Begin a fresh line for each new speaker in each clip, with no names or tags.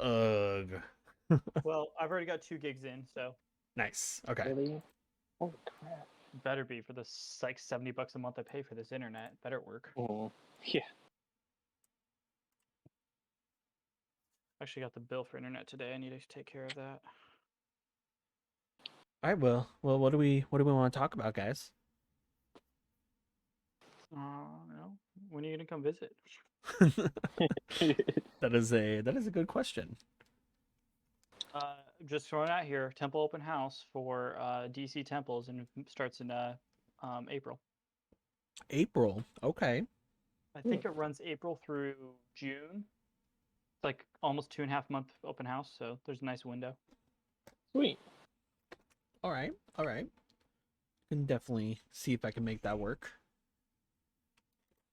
Ugh.
Well, I've already got 2 gigs in, so
Nice. Okay.
Really? Holy crap.
better be for this like $70 a month I pay for this internet. Better work.
Yeah.
Actually got the bill for internet today. I need to take care of that.
All right. Well, what do we want to talk about, guys?
No. When are you gonna come visit?
That is a good question.
Just throwing out here, Temple open house for DC temples and starts in April.
April. Okay.
I think it runs April through June. It's like almost 2.5 month open house, so there's a nice window.
Sweet.
All right. All right. Can definitely see if I can make that work.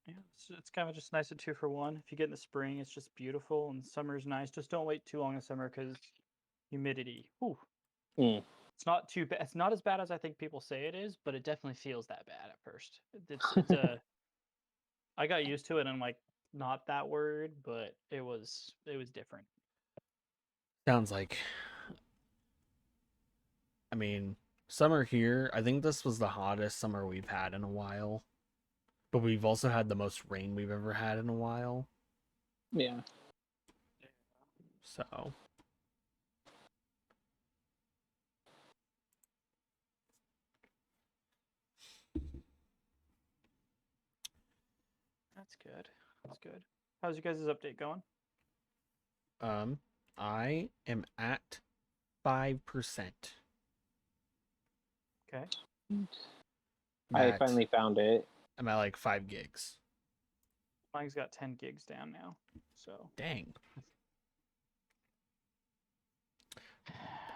Yeah, it's kind of just nice at 2 for 1. If you get in the spring, it's just beautiful, and summer's nice. Just don't wait too long in summer because humidity. Whew.
Mm.
It's not too bad. It's not as bad as I think people say it is, but it definitely feels that bad at first. It's a. I got used to it, and I'm like not that worried, but it was different.
Sounds like. I mean, summer here. I think this was the hottest summer we've had in a while, but we've also had the most rain we've ever had in a while.
Yeah.
So.
That's good. That's good. How's you guys' update going?
I am at 5%.
Okay.
I finally found it.
I'm at like 5 gigs.
Mine's got 10 gigs down now. So
Dang.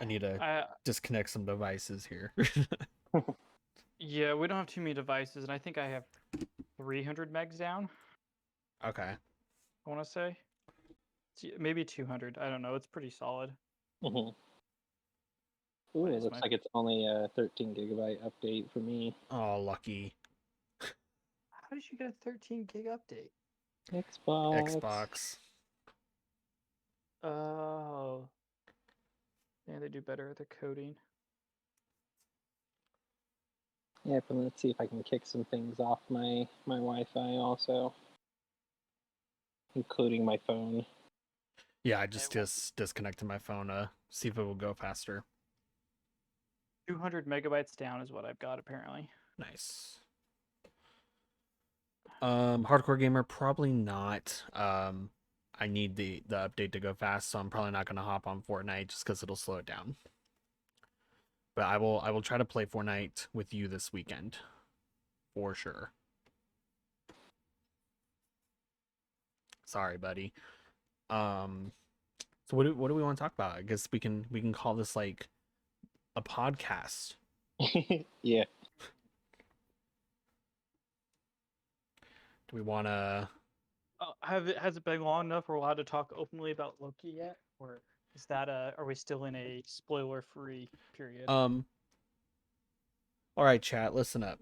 I need to disconnect some devices here.
Yeah, we don't have too many devices, and I think I have 300 megs down.
Okay.
I want to say maybe 200. I don't know. It's pretty solid.
Mm-hmm. Ooh, it looks like it's only a 13 gigabyte update for me.
Oh, lucky.
How did you get a 13 gig update?
Xbox.
Oh. Yeah, they do better at the coding.
Yeah, but let's see if I can kick some things off my Wi-Fi also, including my phone.
Yeah, I just disconnected my phone to see if it will go faster.
200 megabytes down is what I've got apparently.
Nice. Hardcore gamer, probably not. I need the update to go fast, so I'm probably not gonna hop on Fortnite just because it'll slow it down. But I will try to play Fortnite with you this weekend, for sure. Sorry, buddy. So what do we want to talk about? I guess we can call this like a podcast.
Yeah.
Do we want to?
Has it been long enough we're allowed to talk openly about Loki yet, or is that are we still in a spoiler-free period?
All right, chat, listen up.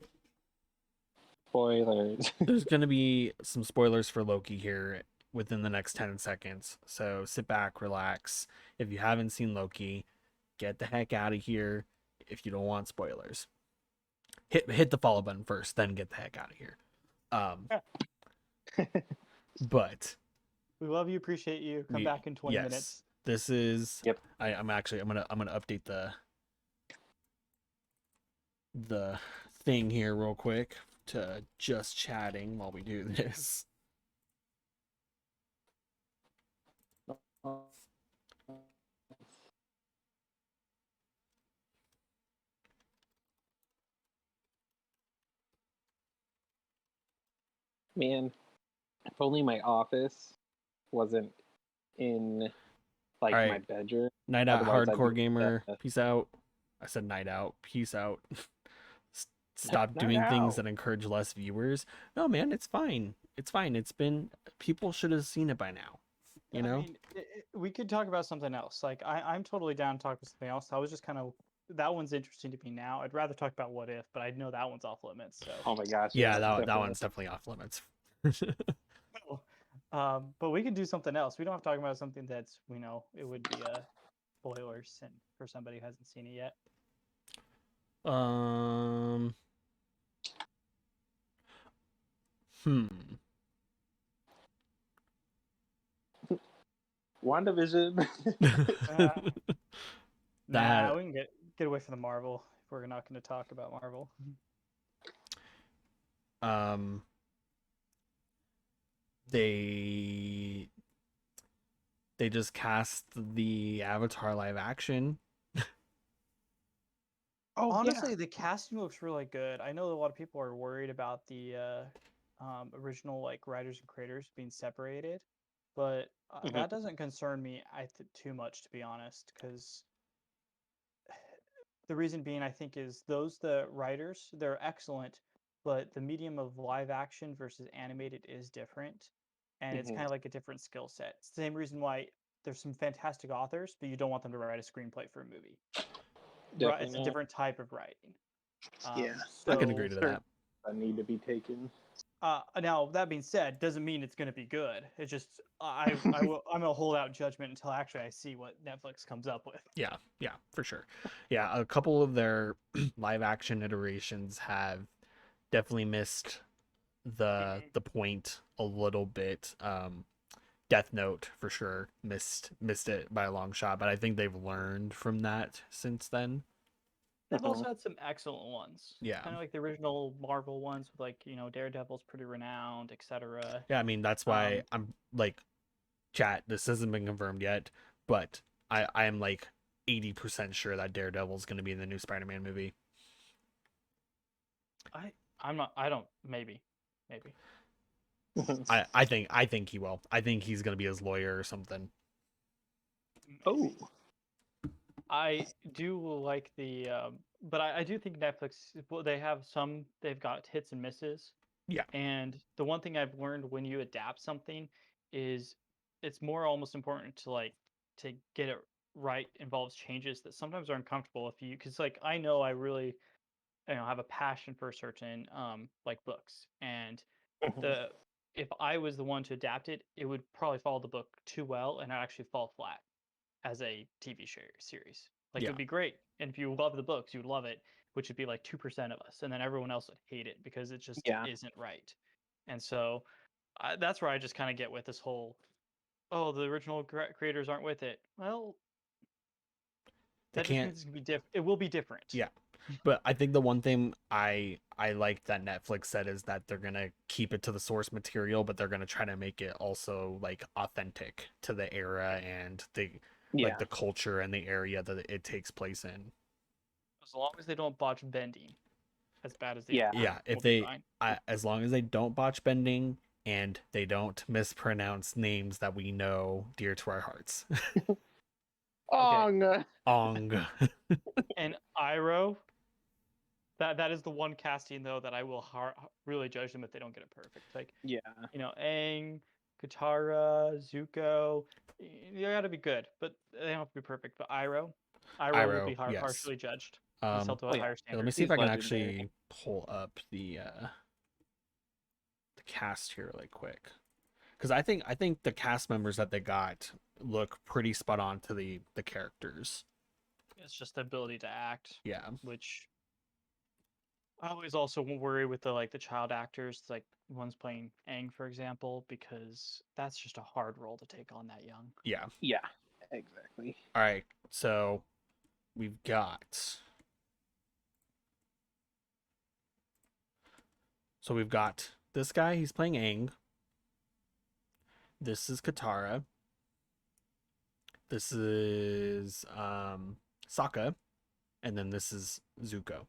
Spoilers.
There's gonna be some spoilers for Loki here within the next 10 seconds. So sit back, relax. If you haven't seen Loki, get the heck out of here. If you don't want spoilers, hit the follow button first, then get the heck out of here. But
we love you, appreciate you. Come back in 20 minutes.
This is.
Yep.
I'm gonna update the thing here real quick to just chatting while we do this.
Man, if only my office wasn't in like my bedroom.
Night out, hardcore gamer. Peace out. I said night out. Peace out. Stop doing things that encourage less viewers. No, man, it's fine. It's fine. It's been. People should have seen it by now. You know.
I mean, we could talk about something else. Like I'm totally down to talk about something else. I was just kind of that one's interesting to me now. I'd rather talk about What If, but I know that one's off limits. So.
Oh my gosh.
Yeah, that one's definitely off limits.
But we can do something else. We don't have to talk about something that's it would be a spoilers and for somebody who hasn't seen it yet.
Hmm.
WandaVision.
Nah, we can get away from the Marvel if we're not going to talk about Marvel.
They just cast the Avatar live action.
Oh,
honestly, the casting looks really good. I know a lot of people are worried about the original like writers and creators being separated, but that doesn't concern me too much, to be honest, because the reason being I think is the writers, they're excellent, but the medium of live action versus animated is different, and it's kind of like a different skill set. It's the same reason why there's some fantastic authors, but you don't want them to write a screenplay for a movie.
Definitely
It's a
not.
different type of writing.
Yeah,
I can agree to that.
I need to be taken.
Now that being said, doesn't mean it's going to be good. It's just I'm gonna hold out judgment until actually I see what Netflix comes up with.
Yeah, for sure. Yeah, a couple of their live action iterations have definitely missed the point a little bit. Death Note for sure missed it by a long shot, but I think they've learned from that since then.
They've also had some excellent ones.
Yeah.
Kind of like the original Marvel ones with like, Daredevil's pretty renowned, etc.
Yeah, I mean that's why I'm like, chat, this hasn't been confirmed yet, but I am like 80% sure that Daredevil's going to be in the new Spider-Man movie.
I'm not I don't maybe.
I think he will. I think he's going to be his lawyer or something.
Oh.
I do like the, but I do think Netflix. Well, they've got hits and misses.
Yeah.
And the one thing I've learned when you adapt something is it's more almost important to get it right involves changes that sometimes are uncomfortable because like I know I really have a passion for certain like books, and if I was the one to adapt it, it would probably follow the book too well and actually fall flat as a TV series. Like, it would be great. And if you love the books, you would love it, which would be like 2% of us. And then everyone else would hate it because it just isn't right. And so that's where I just kind of get with this whole, oh, the original creators aren't with it. Well, that just means it's going to be different. It will be different.
Yeah. But I think the one thing I like that Netflix said is that they're going to keep it to the source material, but they're going to try to make it also like authentic to the era and the like the culture and the area that it takes place in.
As long as they don't botch bending as bad as they
yeah, if as long as they don't botch bending and they don't mispronounce names that we know dear to our hearts.
Ong.
Ong.
And Iroh. That is the one casting though that I will really judge them if they don't get it perfect. Like Aang, Katara, Zuko, they got to be good, but they don't have to be perfect. But Iroh will be harshly judged. He's held to a higher standard.
Let me see if I can actually pull up the cast here really quick, because I think the cast members that they got look pretty spot on to the characters.
It's just the ability to act.
Yeah.
Which I always also worry with the child actors, like ones playing Aang, for example, because that's just a hard role to take on that young.
Yeah.
Yeah, exactly.
All right, so we've got this guy. He's playing Aang. This is Katara. This is Sokka, and then this is Zuko.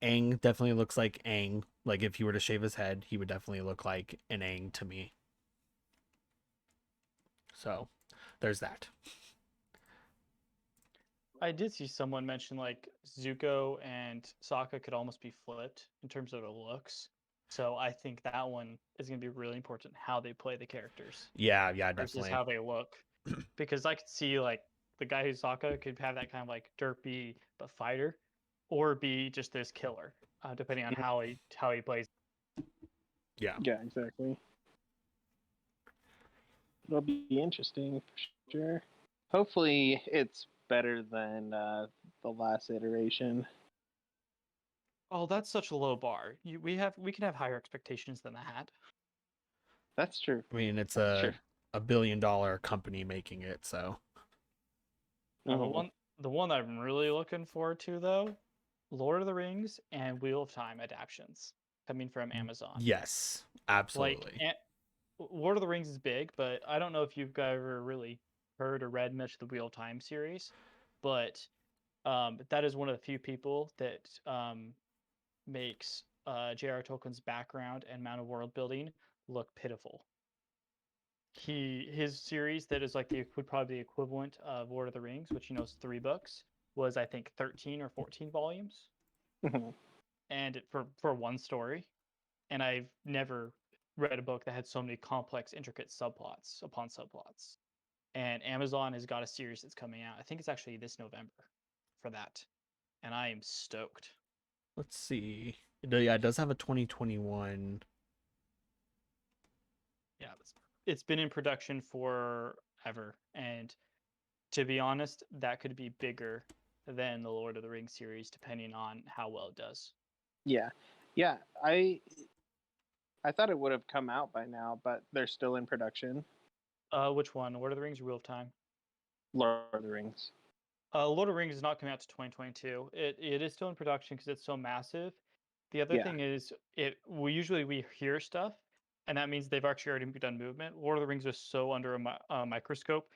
Aang definitely looks like Aang. Like, if he were to shave his head, he would definitely look like an Aang to me. So, there's that.
I did see someone mention like Zuko and Sokka could almost be flipped in terms of the looks. So I think that one is going to be really important how they play the characters.
Yeah,
versus
definitely.
how they look. Because I could see like the guy who's Sokka could have that kind of like derpy but fighter, or be just this killer, depending on how he plays.
Yeah.
Yeah, exactly. It'll be interesting for sure. Hopefully, it's better than the last iteration.
Oh, that's such a low bar. We can have higher expectations than that.
That's true.
I mean, it's
That's true.
a $1 billion company making it, so
Now,
Mhm.
the one I'm really looking forward to though, Lord of the Rings and Wheel of Time adaptations coming from Amazon.
yes,
Like
absolutely.
Lord of the Rings is big, but I don't know if you've ever really heard or read much of the Wheel of Time series, but that is one of the few people that makes J.R. Tolkien's background and amount of world building look pitiful. His series that is like the would probably the equivalent of Lord of the Rings, which is 3 books, was I think 13 or 14 volumes,
Mhm.
and for one story. And I've never read a book that had so many complex, intricate subplots upon subplots. And Amazon has got a series that's coming out. I think it's actually this November for that, and I am stoked.
Let's see. Yeah, it does have a 2021.
Yeah, it's been in production forever, and to be honest, that could be bigger than the Lord of the Rings series, depending on how well it does.
Yeah, yeah. I thought it would have come out by now, but they're still in production.
Which one? Lord of the Rings or Wheel of Time?
Lord of the Rings.
Lord of the Rings is not coming out to 2022. It is still in production because it's so massive. The other
Yeah.
thing is, we hear stuff, and that means they've actually already done movement. Lord of the Rings is so under a microscope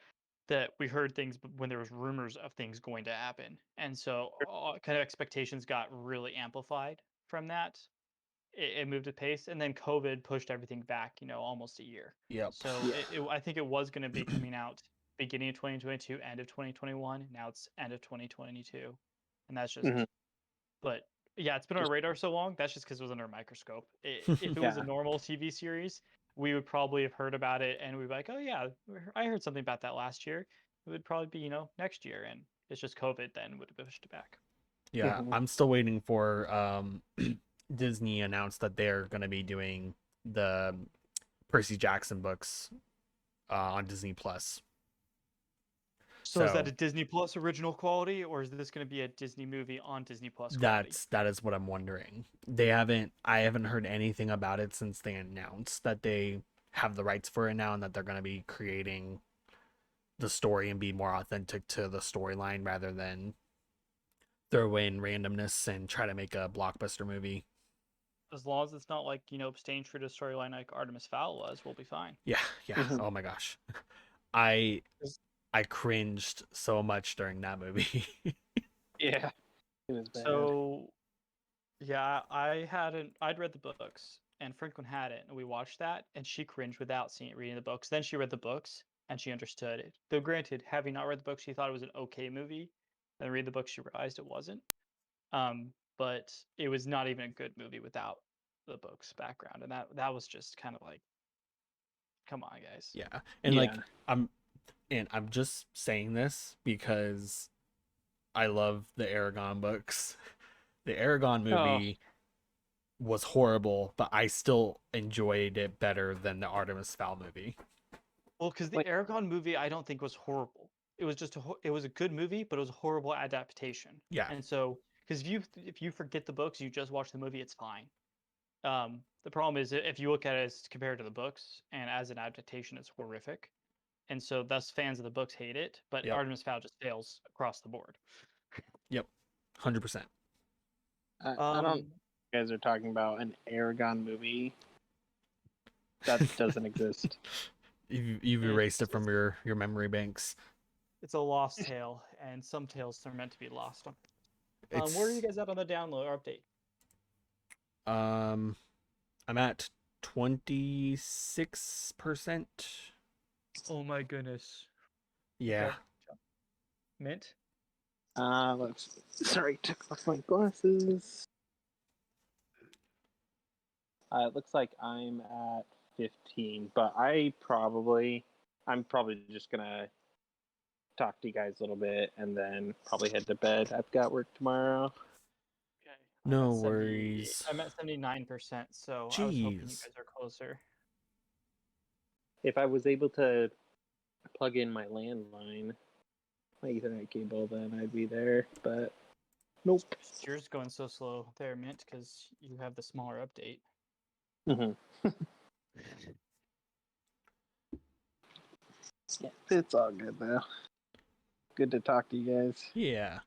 that we heard things when there was rumors of things going to happen, and so kind of expectations got really amplified from that. It moved at pace, and then COVID pushed everything back, almost a year.
Yep.
So I think it was going to be coming out beginning of 2022, end of 2021. Now it's end of 2022, and that's just.
Mhm.
But yeah, it's been on our
Just
radar so long. That's just because it was under a microscope. If it was a
yeah.
normal TV series, we would probably have heard about it, and we'd be like, "Oh yeah, I heard something about that last year." It would probably be next year, and it's just COVID then would have pushed it back.
Yeah,
Mhm.
I'm still waiting for Disney announced that they're going to be doing the Percy Jackson books on Disney Plus.
So is that
So
a Disney Plus original quality, or is this going to be a Disney movie on Disney Plus quality?
that is what I'm wondering. I haven't heard anything about it since they announced that they have the rights for it now and that they're going to be creating the story and be more authentic to the storyline rather than throw in randomness and try to make a blockbuster movie.
As long as it's not like staying true to storyline like Artemis Fowl was, we'll be fine.
Yeah, yeah.
Mhm.
Oh my gosh. I
'Cause-
I cringed so much during that movie.
Yeah. It was bad.
So yeah, I'd read the books, and Franklin had it, and we watched that, and she cringed without reading the books. Then she read the books, and she understood it. Though granted, having not read the books, she thought it was an okay movie. And read the books, she realized it wasn't. But it was not even a good movie without the book's background, and that was just kind of like, come on, guys.
Yeah. And
Yeah.
like I'm I'm just saying this because I love the Aragon books. The Aragon
Oh.
movie was horrible, but I still enjoyed it better than the Artemis Fowl movie.
Well, because the
Wait.
Aragon movie, I don't think was horrible. It was just it was a good movie, but it was a horrible adaptation.
Yeah.
And so, because if you forget the books, you just watch the movie, it's fine. The problem is if you look at it as compared to the books and as an adaptation, it's horrific. And so, thus, fans of the books hate it. But
Yep.
Artemis Fowl just fails across the board.
Yep. 100%.
I don't.
Um,
You guys are talking about an Aragon movie that doesn't exist.
You've erased it from your memory banks.
it's a lost tale, and some tales are meant to be lost. Where are you
It's
guys at on the download or update?
um I'm at 26%.
Oh my goodness.
Yeah.
Okay. Mint.
Let's. Sorry, took off my glasses. It looks like I'm at 15, but I'm probably just gonna talk to you guys a little bit and then probably head to bed. I've got work tomorrow.
Okay.
No
70.
worries.
I'm at 79%, so I was hoping you
Jeez.
guys are closer.
If I was able to plug in my landline, my Ethernet cable, then I'd be there. But nope.
Yours going so slow there, Mint, because you have the smaller update.
Yeah, it's all good though. Good to talk to you guys.
Yeah.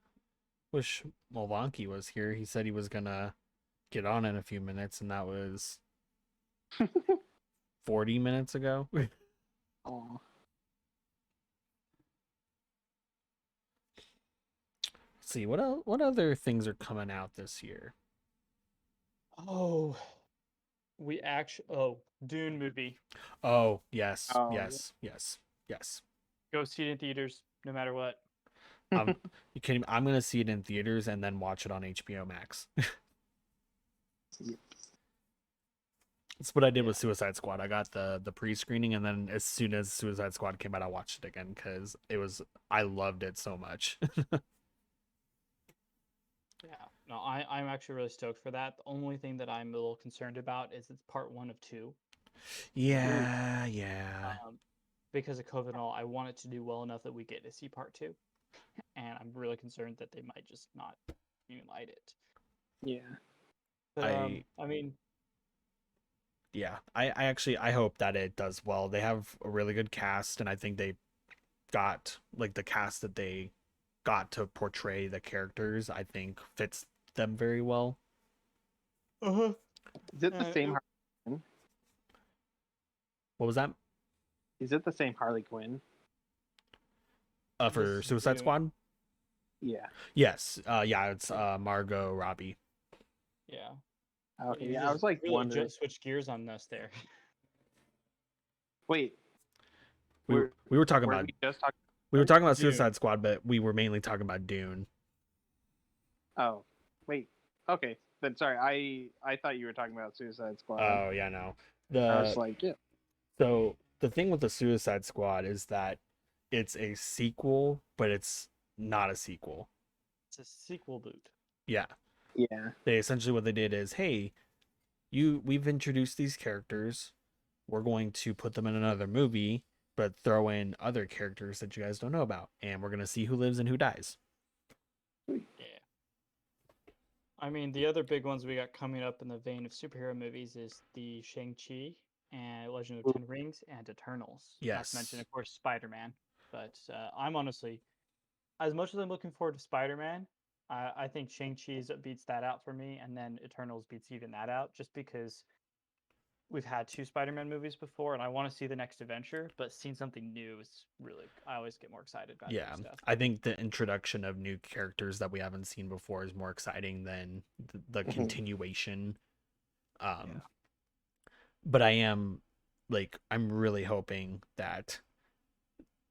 Wish Molonki was here. He said he was gonna get on in a few minutes, and that was 40 minutes ago.
Oh,
Let's see what other things are coming out this year.
Oh, Dune movie.
Oh yes,
Oh,
yes.
Go see it in theaters, no matter what.
You can. I'm gonna see it in theaters and then watch it on HBO Max.
Yep.
That's what I did with Suicide Squad. I got the pre-screening, and then as soon as Suicide Squad came out, I watched it again because I loved it so much.
Yeah, no, I'm actually really stoked for that. The only thing that I'm a little concerned about is it's part 1 of 2.
Yeah.
Because of COVID and all, I want it to do well enough that we get to see part 2. And I'm really concerned that they might just not light it.
Yeah.
But I mean,
yeah, I actually I hope that it does well. They have a really good cast, and I think they got like the cast that they got to portray the characters. I think fits them very well.
Is it the same?
What was that?
Is it the same Harley Quinn?
For
This is
Suicide
Dune.
Squad?
Yeah.
Yes. Yeah, it's Margot Robbie.
Yeah.
Okay.
You
Yeah, I
just
was like
really
wondering.
switch gears on us there.
Wait.
We were talking
were
about
we just talking?
we were talking about
Dune.
Suicide Squad, but we were mainly talking about Dune.
Oh, wait. Okay. Then sorry. I thought you were talking about Suicide Squad.
Oh yeah, no.
I was like, yeah.
So the thing with the Suicide Squad is that it's a sequel, but it's not a sequel.
It's a sequel boot.
Yeah.
Yeah.
They essentially what they did is, hey, we've introduced these characters. We're going to put them in another movie, but throw in other characters that you guys don't know about, and we're gonna see who lives and who dies.
Yeah. I mean, the other big ones we got coming up in the vein of superhero movies is the Shang-Chi and Legend of Ten Rings and Eternals. Not
Yes.
to mention, of course, Spider-Man. But I'm honestly, as much as I'm looking forward to Spider-Man, I think Shang-Chi's beats that out for me, and then Eternals beats even that out, just because we've had 2 Spider-Man movies before, and I want to see the next adventure, but seeing something new is really, I always get more excited about
Yeah,
new stuff.
I think the introduction of new characters that we haven't seen before is more exciting than the continuation. But I'm really hoping that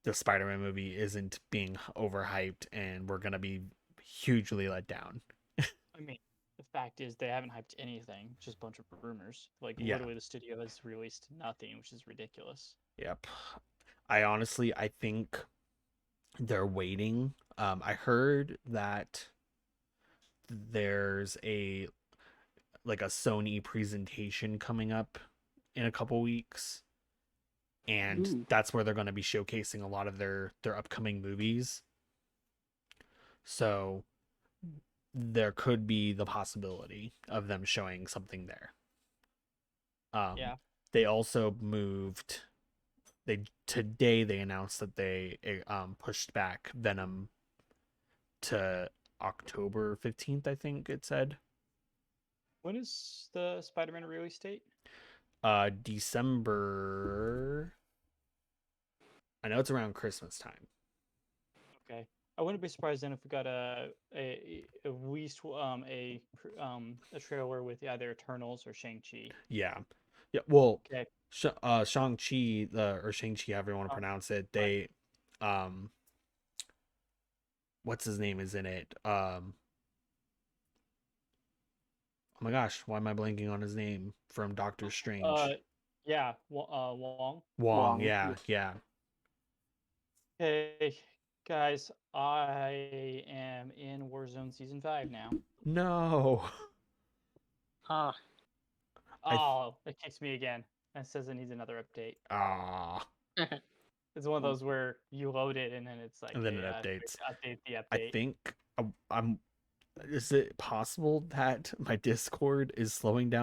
the Spider-Man movie isn't being overhyped and we're gonna be hugely let down.
I mean, the fact is they haven't hyped anything, just a bunch of rumors. Like literally the studio has released nothing, which is ridiculous.
Yep. I think they're waiting. I heard that there's a Sony presentation coming up in a couple weeks, and that's where they're going to be showcasing a lot of their upcoming movies. So there could be the possibility of them showing something there. They also moved. Today they announced that they pushed back Venom to October 15th, I think it said.
When is the Spider-Man release date?
December. I know it's around Christmas time.
Okay. I wouldn't be surprised then if we got a trailer with either Eternals or Shang-Chi.
Yeah. Well,
okay.
Shang-Chi, or Shang-Chi, however you want to pronounce it, they what's his name is in it? Oh my gosh, why am I blanking on his name from Doctor Strange?
Wong.
Wong, yeah.
Hey, guys, I am in Warzone Season 5 now.
No.
Ah,
Oh, it kicks me again. It says it needs another update.
Ah,
It's one of those where you load it and then it's like,
and then
hey,
it updates.
update the
I
update.
think I'm. Is it possible that my Discord is slowing down